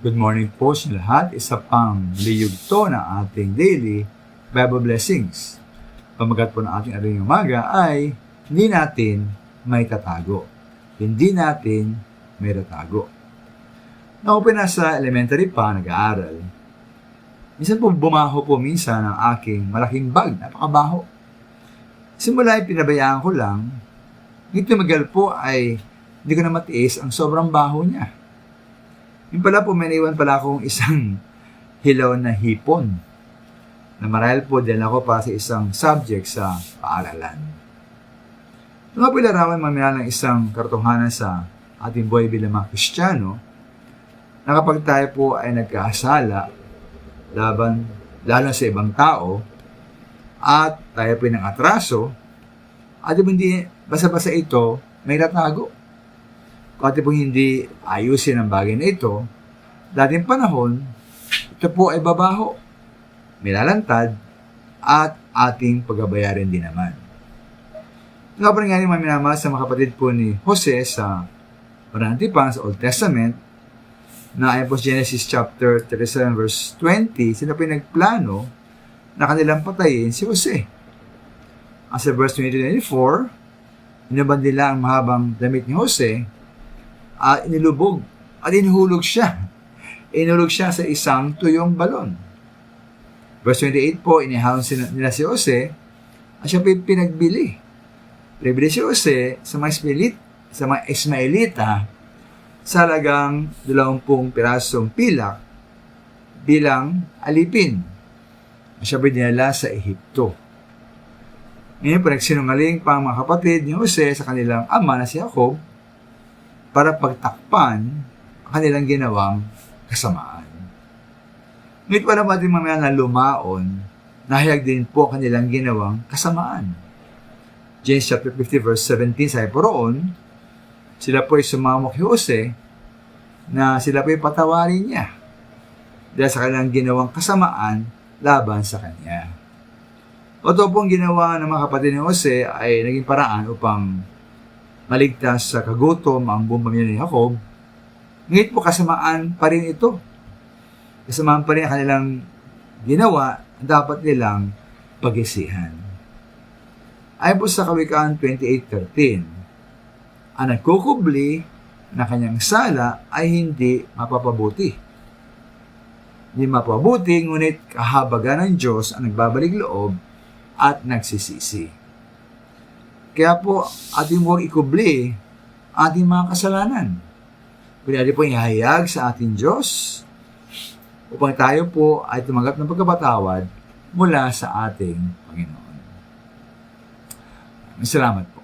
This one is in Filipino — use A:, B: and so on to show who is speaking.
A: Good morning po sa lahat. Isa pang liyugto ng ating daily Bible blessings. Pamagat po ng ating aring umaga ay hindi natin may tatago. Hindi natin may tatago. Ako po nasa elementary pa, nag-aaral. Minsan po bumaho po minsan ang aking malaking bag. Napakabaho. Simula ay pinabayaan ko lang. Ngit tumagal po ay hindi ko na matiis ang sobrang baho niya. Yung pala po, may naiwan pala akong isang hilaw na hipon na marahil po din ako para sa isang subject sa paaralan. Nung nga po ilarawan mamaya ng isang kartunghanan sa ating buhay bilang mga Kristiyano, na kapag tayo po ay nagkasala laban lalo sa ibang tao at tayo po ng atraso at hindi basa-basa ito may tatago. Kung ating pong hindi ayusin ang bagay na ito, dating panahon, ito po ay babaho, milalantad, at ating pagbabayarin din naman. Nga pa rin nga mga minamahal sa mga kapatid po ni Jose sa Maranti pa sa Old Testament, na ayon po sa Genesis chapter 37 verse 20, sila po yung nagplano na kanilang patayin si Jose. As sa verse 20-24, inaban nila ang mahabang damit ni Jose, inilubog at inuhulog siya. Inulog siya sa isang tuyong balon. Verse 28 po, inihalon nila si Jose at siya po pinagbili. Pinabili si Jose sa mga Ismaelita sa halagang 20 pirasong pilak bilang alipin. Siya po dinala sa Ehipto. Ngayon po nagsinungaling pa ang mga kapatid ni Jose sa kanilang ama na si Jacob para pagtakpan ang kanilang ginawang kasamaan. Ngunit wala pa din mamaya na lumaon, nahayag din po ang kanilang ginawang kasamaan. James chapter 50 verse 17 sabi po roon, sila po ay sumamok kay Jose na sila po ay patawarin niya dahil sa kanilang ginawang kasamaan laban sa kanya. Ito po ang ginawa ng mga kapatid ni Jose ay naging paraan upang maligtas sa kagutom ang buong pamilya ni Jacob. Ngunit po kasamaan pa rin ito. Kasamaan pa rin ang kanilang ginawa, dapat nilang pag-isihan. Ayon po sa Kawikaan 28:13, ang nagkukubli na kanyang sala ay hindi mapapabuti. Hindi mapapabuti, ngunit kahabagan ng Diyos ang nagbabalik loob at nagsisisi. Kaya po, ating huwag ikubli ating mga kasalanan. Kundi po ihayag sa ating Diyos upang tayo po ay tumanggap ng pagkapatawad mula sa ating Panginoon. Salamat.